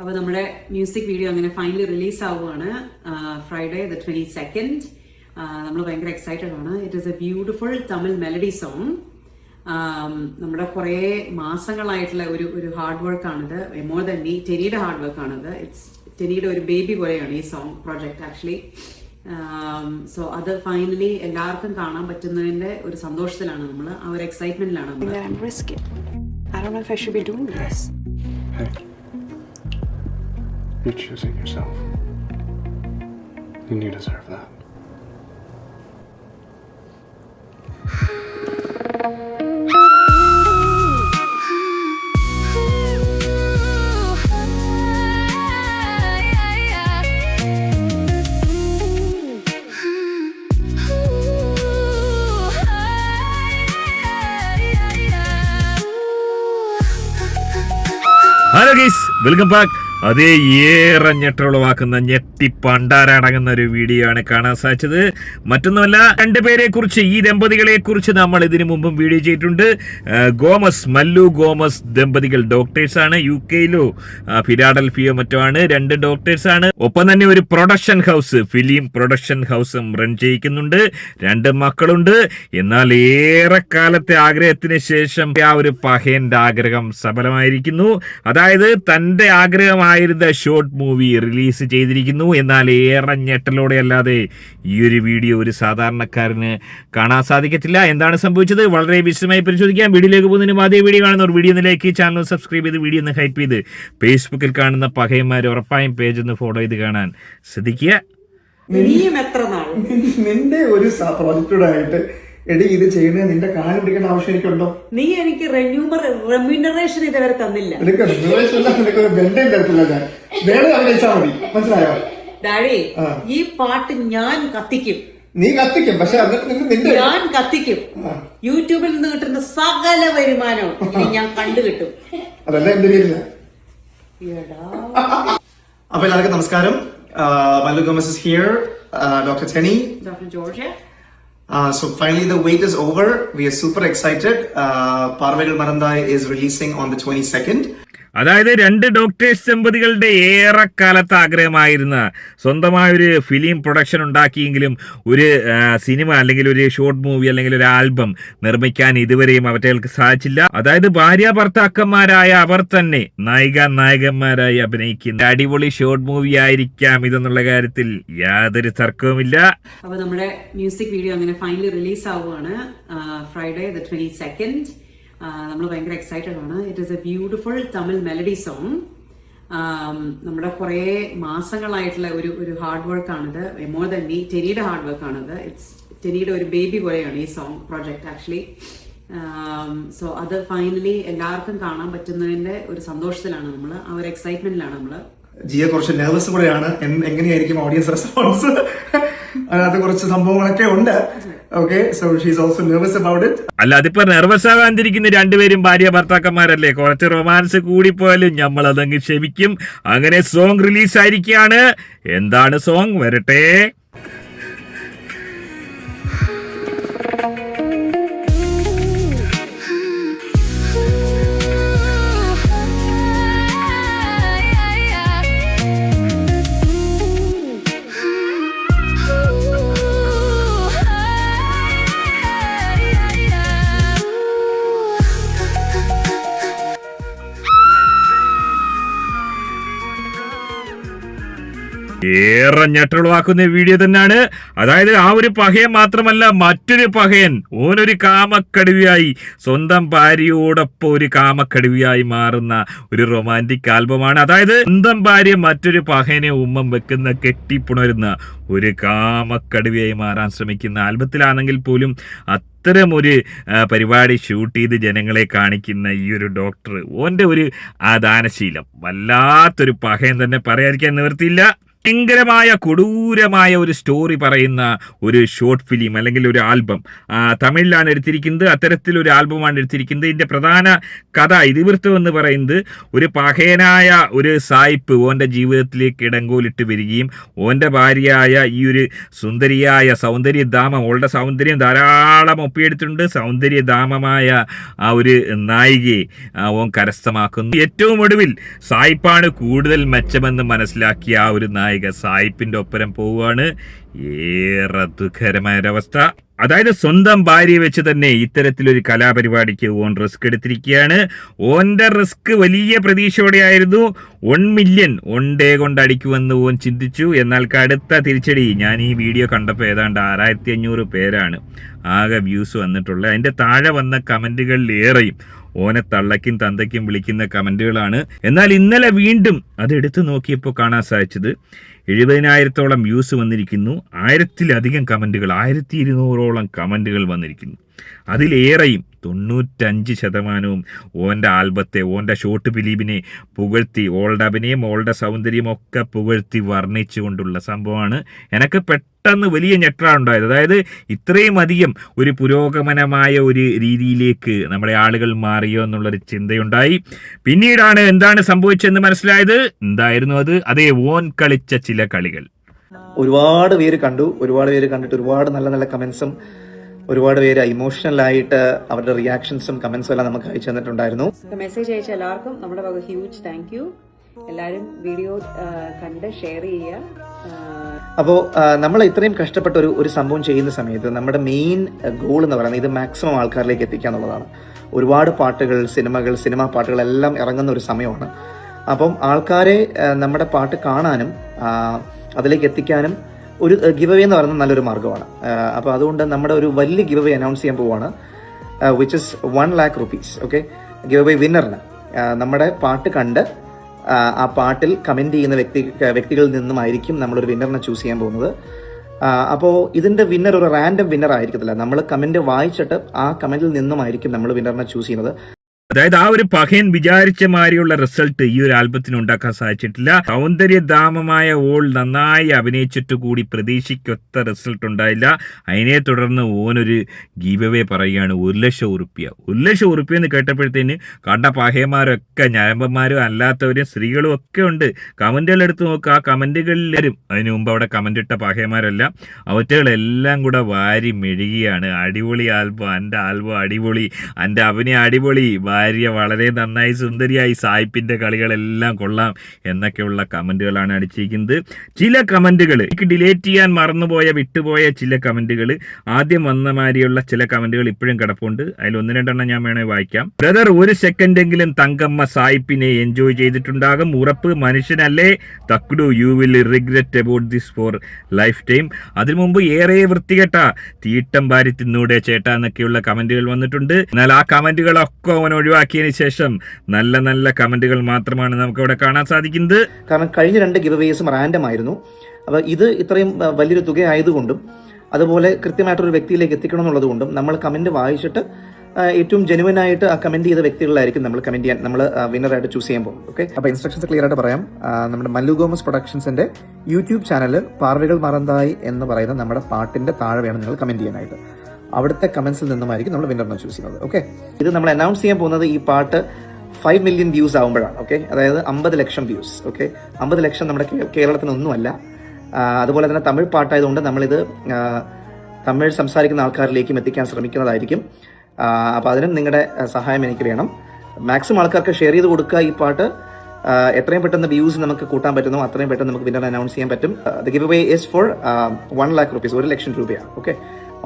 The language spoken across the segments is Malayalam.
അപ്പോൾ നമ്മുടെ മ്യൂസിക് വീഡിയോ അങ്ങനെ ഫൈനലി റിലീസ് ആവുകയാണ് ഫ്രൈഡേ ദ 22nd. നമ്മൾ ഭയങ്കര എക്സൈറ്റഡ് ആണ്. It is a beautiful Tamil melody song. നമ്മുടെ കുറേ മാസങ്ങളായിട്ടുള്ള ഒരു ഹാർഡ് വർക്കാണിത്. മോർ ദൻ ടെനിയുടെ ഹാർഡ് വർക്കാണിത്. ടെനിയുടെ ഒരു ബേബി പോലെയാണ് ഈ സോങ് പ്രോജക്റ്റ് ആക്ച്വലി. സോ അത് ഫൈനലി എല്ലാവർക്കും കാണാൻ പറ്റുന്നതിന്റെ ഒരു സന്തോഷത്തിലാണ് നമ്മൾ, ആ ഒരു എക്സൈറ്റ്മെന്റിലാണ് നമ്മൾ. I don't know if I should be doing this. Hey, you're choosing yourself. And you deserve that. Hello guys, welcome back. അതേ ഏറെ ഞെട്ടുളവാക്കുന്ന ഞെട്ടി പണ്ടാരടങ്ങുന്ന ഒരു വീഡിയോ ആണ് കാണാൻ സാധിച്ചത്. മറ്റൊന്നുമല്ല, രണ്ടുപേരെ കുറിച്ച്, ഈ ദമ്പതികളെ കുറിച്ച് നമ്മൾ ഇതിനു മുമ്പും വീഡിയോ ചെയ്തിട്ടുണ്ട്. മല്ലു ഗോമസ് ദമ്പതികൾ ഡോക്ടേഴ്സാണ്. UK-ലോ ഫിലാഡൽഫിയോ മറ്റോ ആണ്. രണ്ട് ഡോക്ടേഴ്സാണ്. ഒപ്പം തന്നെ ഒരു പ്രൊഡക്ഷൻ ഹൗസ്, ഫിലിം പ്രൊഡക്ഷൻ ഹൗസും റൺ ചെയ്യിക്കുന്നുണ്ട്. രണ്ട് മക്കളുണ്ട്. എന്നാൽ ഏറെക്കാലത്തെ ആഗ്രഹത്തിന് ശേഷം ആ ഒരു പഹയന്റെ ആഗ്രഹം സഫലമായിരിക്കുന്നു. അതായത് തന്റെ ആഗ്രഹമായിരുന്ന ഷോർട്ട് മൂവി റിലീസ് ചെയ്തിരിക്കുന്നു. എന്നാൽ ഏറെ ഞെട്ടലോടെ അല്ലാതെ ഈ ഒരു വീഡിയോ ഒരു സാധാരണക്കാരന് കാണാൻ സാധിക്കത്തില്ല. എന്താണ് സംഭവിച്ചത് വളരെ വിശദമായി പരിശോധിക്കാം. വീഡിയോയിലേക്ക് പോകുന്നതിനും അതേ വീഡിയോ കാണുന്നവർ വീഡിയോ ഒന്നിലേക്ക് ചാനൽ സബ്സ്ക്രൈബ് ചെയ്ത് വീഡിയോ ഒന്ന് ഹൈപ്പ് ചെയ്ത് ഫേസ്ബുക്കിൽ കാണുന്ന പഹയന്മാർ ഉറപ്പായും പേജ് ഒന്ന് ഫോളോ ചെയ്ത് കാണാൻ ശ്രദ്ധിക്കുക. നിന്റെ ഒരു പ്രോജക്റ്റോടെ ആയിട്ട് എടി ഇത് ചെയ്യുന്നത് നിന്റെ കാല് പിടിക്കേണ്ട ആവശ്യം എനിക്കുണ്ടോ? നീ എനിക്ക് റെമ്യൂണറേഷൻ ഇതുവരെ തന്നില്ല. നിനക്ക് നിനക്കൊരു ബന്ധം തരത്തില്ല. ഞാൻ വേണം അഭിനയിച്ചാൽ മതി, മനസ്സിലായോ? ഡാഡി, ഈ പാട്ട് ഞാൻ കത്തിക്കും. നീ കത്തിക്കും, പക്ഷെ നിന്റെ ഞാൻ കത്തിക്കും. യൂട്യൂബിൽ നിന്ന് കിട്ടുന്ന സകല വരുമാനവും ഇനി ഞാൻ കണ്ടു കിട്ടും. അതല്ല എന്റെ പേരില്ല. അപ്പൊ എല്ലാവർക്കും നമസ്കാരം. Mallu Gomez is here. Dr. Teni. Dr. Georgia. So finally the wait is over. We are super excited. Parvagal Marandai is releasing on the 22nd. അതായത് രണ്ട് ഡോക്ടേഴ്സ് ദമ്പതികളുടെ ഏറെക്കാലത്ത് ആഗ്രഹമായിരുന്ന സ്വന്തമായൊരു ഫിലിം പ്രൊഡക്ഷൻ ഉണ്ടാക്കിയെങ്കിലും ഒരു സിനിമ അല്ലെങ്കിൽ ഒരു ഷോർട്ട് മൂവി അല്ലെങ്കിൽ ഒരു ആൽബം നിർമ്മിക്കാൻ ഇതുവരെയും അവർക്ക് സാധിച്ചില്ല. അതായത് ഭാര്യ ഭർത്താക്കന്മാരായ അവർ തന്നെ നായകന്മാരായി അഭിനയിക്കുന്ന അടിപൊളി ഷോർട്ട് മൂവി ആയിരിക്കാം ഇതെന്നുള്ള കാര്യത്തിൽ യാതൊരു തർക്കവുമില്ല. അപ്പൊ നമ്മുടെ മ്യൂസിക് വീഡിയോ അങ്ങനെ ഫൈനലി റിലീസ് ആവുകയാണ് ഫ്രൈഡേ ദ 22nd. നമ്മൾ ഭയങ്കര എക്സൈറ്റഡ് ആണ്. It is a beautiful Tamil melody song. നമ്മുടെ കുറേ മാസങ്ങളായിട്ടുള്ള ഒരു ഹാർഡ് വർക്കാണിത്. മോർ ദൻ ടെനിയുടെ ഹാർഡ് വർക്കാണിത്. ടെനിയുടെ ഒരു ബേബി പോലെയാണ് ഈ സോങ് പ്രോജക്റ്റ് ആക്ച്വലി. സോ അത് ഫൈനലി എല്ലാവർക്കും കാണാൻ പറ്റുന്നതിന്റെ ഒരു സന്തോഷത്തിലാണ് നമ്മൾ, ആ ഒരു എക്സൈറ്റ്മെന്റിലാണ് നമ്മൾ. ജിയ കുറച്ച് നെർവസ് കൂടെയാണ്. എങ്ങനെയായിരിക്കും ഓഡിയൻസ് റെസ്പോൺസ്, അതിനകത്ത് കുറച്ച് സംഭവങ്ങളൊക്കെ ഉണ്ട്. Okay, so she's also nervous about it. അല്ല, അതിപ്പോ നെർവസ് ആകാതിരിക്കുന്ന രണ്ടുപേരും ഭാര്യ ഭർത്താക്കന്മാരല്ലേ. കുറച്ച് റൊമാൻസ് കൂടിപ്പോയാലും നമ്മൾ അതങ്ങ് ക്ഷമിക്കും. അങ്ങനെ സോങ് റിലീസ് ആയിരിക്കുകയാണ്. എന്താണ് സോങ്? വരട്ടെ. ഏറെ ഞെട്ടുളവാക്കുന്ന വീഡിയോ തന്നെയാണ്. അതായത് ആ ഒരു പഹയൻ മാത്രമല്ല, മറ്റൊരു പഹയൻ ഓനൊരു കാമക്കടുവിയായി, സ്വന്തം ഭാര്യയോടൊപ്പം ഒരു കാമക്കടുവിയായി മാറുന്ന ഒരു റൊമാൻറ്റിക് ആൽബമാണ്. അതായത് സ്വന്തം ഭാര്യ മറ്റൊരു പഹയനെ ഉമ്മം വെക്കുന്ന, കെട്ടിപ്പുണരുന്ന ഒരു കാമക്കടുവിയായി മാറാൻ ശ്രമിക്കുന്ന ആൽബത്തിലാണെങ്കിൽ പോലും അത്തരം ഒരു പരിപാടി ഷൂട്ട് ചെയ്ത് ജനങ്ങളെ കാണിക്കുന്ന ഈ ഒരു ഡോക്ടർ, ഓൻ്റെ ഒരു ആ ദാനശീലം വല്ലാത്തൊരു പഹയൻ തന്നെ, പറയാതിരിക്കാൻ നിവൃത്തിയില്ല. ഭയങ്കരമായ കൊടൂരമായ ഒരു സ്റ്റോറി പറയുന്ന ഒരു ഷോർട്ട് ഫിലിം അല്ലെങ്കിൽ ഒരു ആൽബം തമിഴിലാണ് എടുത്തിരിക്കുന്നത്. അത്തരത്തിലൊരു ആൽബമാണ് എടുത്തിരിക്കുന്നത്. ഇതിൻ്റെ പ്രധാന കഥ ഇതിവൃത്തം എന്ന് പറയുന്നത് ഒരു പഹയനായ ഒരു സായിപ്പ് ഓൻ്റെ ജീവിതത്തിലേക്ക് ഇടങ്കോലിട്ട് വരികയും ഓൻ്റെ ഭാര്യയായ ഈ ഒരു സുന്ദരിയായ സൗന്ദര്യധാമം, ഓളുടെ സൗന്ദര്യം ധാരാളം ഒപ്പിയെടുത്തിട്ടുണ്ട്. സൗന്ദര്യധാമമായ ആ ഒരു നായികയെ ഓൻ കരസ്ഥമാക്കുന്നു. ഏറ്റവും ഒടുവിൽ സായിപ്പാണ് കൂടുതൽ മെച്ചമെന്ന് മനസ്സിലാക്കിയ ആ ഒരു നായിക സായിപ്പിന്റെ ഒപ്പരം പോവുകയാണ്. ഏറെ ദുഃഖകരമായ ഒരവസ്ഥ. അതായത് സ്വന്തം ഭാര്യയെ വെച്ച് തന്നെ ഇത്തരത്തിലൊരു കലാപരിപാടിക്ക് ഓൻ റിസ്ക് എടുത്തിരിക്കുകയാണ്. ഓന്റെ റിസ്ക് വലിയ പ്രതീക്ഷയോടെയായിരുന്നു. 1 മില്യൺ ഡേ കൊണ്ട് അടിക്കുമെന്ന് ഓൻ ചിന്തിച്ചു. എന്നാൽ കടുത്ത തിരിച്ചടി. ഞാൻ ഈ വീഡിയോ കണ്ടപ്പോൾ ഏതാണ്ട് 6500 പേരാണ് ആകെ വ്യൂസ് വന്നിട്ടുള്ളത്. അതിന്റെ താഴെ വന്ന കമന്റുകളിൽ ഏറെയും ഓനെ തള്ളയ്ക്കും തന്തയ്ക്കും വിളിക്കുന്ന കമന്റുകളാണ്. എന്നാൽ ഇന്നലെ വീണ്ടും അത് എടുത്തു നോക്കിയപ്പോൾ കാണാൻ സാധിച്ചത് 70,000-ഓളം വ്യൂസ് വന്നിരിക്കുന്നു. 1000-ലധികം കമന്റുകൾ, 1200-ഓളം കമന്റുകൾ വന്നിരിക്കുന്നു. അതിലേറെയും 95% ഓൻ്റെ ആൽബത്തെ, ഓൻ്റെ ഷോർട്ട് ഫിലിമിനെ പുകഴ്ത്തി, ഓളുടെ അഭിനയം, ഓളുടെ സൗന്ദര്യം ഒക്കെ പുകഴ്ത്തി വർണ്ണിച്ചുകൊണ്ടുള്ള സംഭവമാണ്. എനിക്ക് പെട്ടെന്ന് വലിയ ഞെട്ടലുണ്ടായത്. അതായത് ഇത്രയും അധികം ഒരു പുരോഗമനമായ ഒരു രീതിയിലേക്ക് നമ്മുടെ ആളുകൾ മാറിയോ എന്നുള്ളൊരു ചിന്തയുണ്ടായി. പിന്നീടാണ് എന്താണ് സംഭവിച്ചതെന്ന് മനസ്സിലായത്. എന്തായിരുന്നു അത്? അതേ, ഓൻ കളിച്ച ചില കളികൾ. ഒരുപാട് പേര് കണ്ടിട്ട് ഒരുപാട് നല്ല നല്ല കമന്റ്സും ഒരുപാട് പേര് ഇമോഷണലായിട്ട് അവരുടെ റിയാക്ഷൻസും കമന്റ്സും എല്ലാം നമുക്ക് അയച്ചു തന്നിട്ടുണ്ടായിരുന്നു. മെസ്സേജ് അയച്ച എല്ലാവർക്കും നമ്മുടെ വക ഹ്യൂജ് താങ്ക് യു. എല്ലാവരും വീഡിയോ കണ്ട് ഷെയർ ചെയ്യുക. അപ്പോൾ നമ്മൾ ഇത്രയും കഷ്ടപ്പെട്ട ഒരു സംഭവം ചെയ്യുന്ന സമയത്ത് നമ്മുടെ മെയിൻ ഗോൾ എന്ന് പറയുന്നത് ഇത് മാക്സിമം ആൾക്കാരിലേക്ക് എത്തിക്കുക എന്നുള്ളതാണ്. ഒരുപാട് പാട്ടുകൾ, സിനിമാ പാട്ടുകളെല്ലാം ഇറങ്ങുന്ന ഒരു സമയമാണ്. അപ്പം ആൾക്കാരെ നമ്മുടെ പാട്ട് കാണാനും അതിലേക്ക് എത്തിക്കാനും ഒരു ഗിവ് അവേ എന്ന് പറയുന്നത് നല്ലൊരു മാർഗ്ഗമാണ്. അപ്പോൾ അതുകൊണ്ട് നമ്മുടെ ഒരു വലിയ ഗിവ് അവേ അനൗൺസ് ചെയ്യാൻ പോവുകയാണ്, which is 1 lakh rupees. Okay, give away വിന്നറിന് നമ്മുടെ പാട്ട് കണ്ട് ആ പാട്ടിൽ കമന്റ് ചെയ്യുന്ന വ്യക്തികളിൽ നിന്നുമായിരിക്കും നമ്മളൊരു വിന്നറിനെ ചൂസ് ചെയ്യാൻ പോകുന്നത്. അപ്പോൾ ഇതിന്റെ വിന്നർ ഒരു റാൻഡം വിന്നർ ആയിരിക്കത്തില്ല. നമ്മൾ കമന്റ് വായിച്ചിട്ട് ആ കമന്റിൽ നിന്നുമായിരിക്കും നമ്മൾ വിന്നറിനെ ചൂസ് ചെയ്യുന്നത്. അതായത് ആ ഒരു പഹയൻ വിചാരിച്ച മാതിരിയുള്ള റിസൾട്ട് ഈ ഒരു ആൽബത്തിന് ഉണ്ടാക്കാൻ സാധിച്ചിട്ടില്ല. സൗന്ദര്യധാമമായ ഓൾ നന്നായി അഭിനയിച്ചിട്ട് കൂടി പ്രതീക്ഷിക്കൊത്ത റിസൾട്ട് ഉണ്ടായില്ല. അതിനെ തുടർന്ന് ഓനൊരു ഗീവ് അവേ പറയുകയാണ്. 1,00,000 ഉറുപ്പ്യ. 1,00,000 ഉറുപ്പ്യ എന്ന് കേട്ടപ്പോഴത്തേന് കണ്ട പഹയന്മാരൊക്കെ, ഞരമ്പന്മാരും അല്ലാത്തവരും സ്ത്രീകളും ഒക്കെ ഉണ്ട്. കമന്റുകൾ എടുത്ത് നോക്കുക. ആ കമന്റുകളിൽ വരും. അതിനു മുമ്പ് അവിടെ കമന്റ് ഇട്ട പഹയന്മാരെല്ലാം അവറ്റകളെല്ലാം കൂടെ വാരി മെഴുകിയാണ്. അടിപൊളി ആൽബം, എൻ്റെ ആൽബം അടിപൊളി, എൻ്റെ അഭിനയം അടിപൊളി, ഭാര്യ വളരെ നന്നായി സുന്ദരിയായി, സായിപ്പിന്റെ കളികളെല്ലാം കൊള്ളാം എന്നൊക്കെയുള്ള കമന്റുകളാണ് അടിച്ചിരിക്കുന്നത്. ചില കമന്റുകൾ എനിക്ക് ഡിലേറ്റ് ചെയ്യാൻ മറന്നുപോയ, വിട്ടുപോയ ചില കമന്റുകൾ, ആദ്യം വന്ന മാതിരിയുള്ള ചില കമന്റുകൾ ഇപ്പോഴും കിടപ്പുണ്ട്. അതിൽ 1-2 ഞാൻ വേണേൽ വായിക്കാം. ബ്രദർ, 1 സെക്കൻഡെങ്കിലും തങ്കമ്മ സായിപ്പിനെ എൻജോയ് ചെയ്തിട്ടുണ്ടാകും. ഉറപ്പ്. മനുഷ്യനല്ലേ തക്കുടു. You will regret about this for life time. അതിനു മുമ്പ് ഏറെ വൃത്തികെട്ട തീട്ടം വാരി തിന്നൂടെ ചേട്ടാ എന്നൊക്കെയുള്ള കമന്റുകൾ വന്നിട്ടുണ്ട്. എന്നാൽ ആ കമന്റുകളൊക്കെ അവൻ ഒഴിവാക്കിയതിന് ശേഷം നല്ല നല്ല കമന്റുകൾ മാത്രമാണ് നമുക്ക് ഇവിടെ കാണാൻ സാധിക്കുന്നത്. കാരണം കഴിഞ്ഞ 2 ഗിവ് അവേസും റാൻഡം ആയിരുന്നു. അപ്പോൾ ഇത് ഇത്രയും വലിയൊരു തുക ആയതുകൊണ്ടും അതുപോലെ കൃത്യമായിട്ടൊരു വ്യക്തിയിലേക്ക് എത്തിക്കണം എന്നുള്ളതുകൊണ്ടും നമ്മൾ കമന്റ് വായിച്ചിട്ട് ഏറ്റവും ജെനുവൻ ആയിട്ട് ആ കമന്റ് ചെയ്ത വ്യക്തികളിലായിരിക്കും നമ്മൾ കമന്റ് ചെയ്യാൻ, നമ്മൾ വിന്നറായിട്ട് ചൂസ് ചെയ്യാൻ പോകും. ഓക്കെ, അപ്പോൾ ഇൻസ്ട്രക്ഷൻസ് ക്ലിയർ ആയിട്ട് പറയാം. നമ്മുടെ മല്ലു ഗോമസ് പ്രൊഡക്ഷൻസിന്റെ യൂട്യൂബ് ചാനൽ പാർവകൾ മറന്നായി എന്ന് പറയുന്ന നമ്മുടെ പാട്ടിന്റെ താഴെ വേണം നിങ്ങൾ കമന്റ് ചെയ്യാനായിട്ട്. അവിടുത്തെ കമന്റ്സിൽ നിന്നുമായിരിക്കും നമ്മൾ വിന്നറിനെ ചൂസ് ചെയ്യുന്നത്. ഓക്കെ, ഇത് നമ്മൾ അനൗൺസ് ചെയ്യാൻ പോകുന്നത് ഈ പാട്ട് 5 മില്യൺ വ്യൂസ് ആകുമ്പോഴാണ്. ഓക്കെ, അതായത് 50 ലക്ഷം വ്യൂസ്. ഓക്കെ, 50 ലക്ഷം നമ്മുടെ കേരളത്തിനൊന്നുമല്ല. അതുപോലെ തന്നെ തമിഴ് പാട്ടായതുകൊണ്ട് നമ്മളിത് തമിഴ് സംസാരിക്കുന്ന ആൾക്കാരിലേക്കും എത്തിക്കാൻ ശ്രമിക്കുന്നതായിരിക്കും. അപ്പോൾ അതിനും നിങ്ങളുടെ സഹായം എനിക്ക് വേണം. മാക്സിമം ആൾക്കാർക്ക് ഷെയർ ചെയ്ത് കൊടുക്കുക ഈ പാട്ട്. എത്രയും പെട്ടെന്ന് വ്യൂസ് നമുക്ക് കൂട്ടാൻ പറ്റുന്നോ അത്രയും പെട്ടെന്ന് നമുക്ക് വിന്നർ അനൗൺസ് ചെയ്യാൻ പറ്റും. The giveaway is for 1 lakh rupees, 1,00,000 രൂപയാണ്. Okay,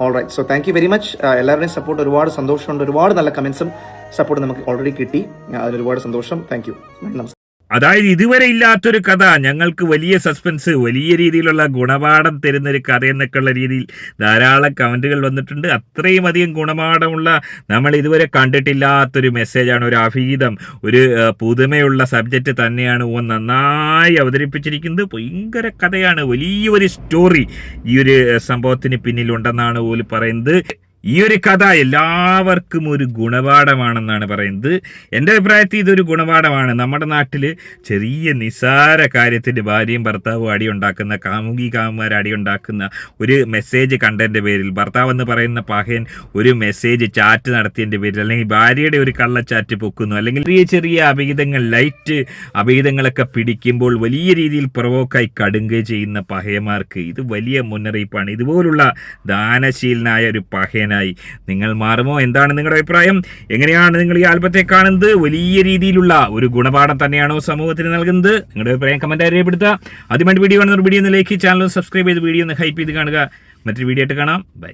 all right. So thank you very much. എല്ലാവരുടെയും സപ്പോർട്ട് ഒരുപാട് സന്തോഷമുണ്ട്. ഒരുപാട് നല്ല കമന്റ്സും സപ്പോർട്ട് നമുക്ക് ഓൾറെഡി കിട്ടി. അതിന് ഒരുപാട് സന്തോഷം. Thank you. നമസ്കാരം. അതായത് ഇതുവരെ ഇല്ലാത്തൊരു കഥ, ഞങ്ങൾക്ക് വലിയ സസ്പെൻസ്, വലിയ രീതിയിലുള്ള ഗുണപാഠം തരുന്നൊരു കഥ എന്നൊക്കെയുള്ള രീതിയിൽ ധാരാളം കമന്റുകൾ വന്നിട്ടുണ്ട്. അത്രയും അധികം ഗുണപാഠമുള്ള, നമ്മൾ ഇതുവരെ കണ്ടിട്ടില്ലാത്തൊരു മെസ്സേജാണ്, ഒരു അഭീതം, ഒരു പുതുമയുള്ള സബ്ജക്റ്റ് തന്നെയാണ് ഓൻ നന്നായി അവതരിപ്പിച്ചിരിക്കുന്നത്. ഭയങ്കര കഥയാണ്, വലിയൊരു സ്റ്റോറി ഈ ഒരു സംഭവത്തിന് പിന്നിലുണ്ടെന്നാണ് ഓല് പറയുന്നത്. ഈ ഒരു കഥ എല്ലാവർക്കും ഒരു ഗുണപാഠമാണെന്നാണ് പറയുന്നത്. എൻ്റെ അഭിപ്രായത്തിൽ ഇതൊരു ഗുണപാഠമാണ്. നമ്മുടെ നാട്ടിൽ ചെറിയ നിസാര കാര്യത്തിന് ഭാര്യയും ഭർത്താവും അടിയുണ്ടാക്കുന്ന, കാമുകി കാമുമാർ അടിയുണ്ടാക്കുന്ന ഒരു മെസ്സേജ് കണ്ടതിൻ്റെ പേരിൽ, ഭർത്താവ് എന്ന് പറയുന്ന പഹയൻ ഒരു മെസ്സേജ് ചാറ്റ് നടത്തിയതിൻ്റെ പേരിൽ, അല്ലെങ്കിൽ ഭാര്യയുടെ ഒരു കള്ളച്ചാറ്റ് പൊക്കുന്നു, അല്ലെങ്കിൽ ചെറിയ ചെറിയ അഭിഹിതങ്ങൾ, ലൈറ്റ് അഭിഹിതങ്ങളൊക്കെ പിടിക്കുമ്പോൾ വലിയ രീതിയിൽ പ്രൊവോക്കായി കടുങ്ങുകയും ചെയ്യുന്ന പഹയന്മാർക്ക് ഇത് വലിയ മുന്നറിയിപ്പാണ്. ഇതുപോലുള്ള ദാനശീലനായ ഒരു പഹയനായി നിങ്ങൾ മാറുമോ? എന്താണ് നിങ്ങളുടെ അഭിപ്രായം? എങ്ങനെയാണ് നിങ്ങൾ ഈ ആൽബത്തെ കാണുന്നത്? വലിയ രീതിയിലുള്ള ഒരു ഗുണപാഠം തന്നെയാണോ സമൂഹത്തിന് നൽകുന്നത്? നിങ്ങളുടെ അഭിപ്രായം കമൻറ്റായി രേഖപ്പെടുത്തുക. ആദ്യമായിട്ട് വീഡിയോ കാണുന്ന വീഡിയോ ഒന്ന് ലൈക്ക്, ചാനൽ സബ്സ്ക്രൈബ് ചെയ്ത് വീഡിയോ ഒന്ന് ഹൈപ്പ് ചെയ്ത് കാണുക. മറ്റൊരു വീഡിയോ ആയിട്ട് കാണാം. ബൈ.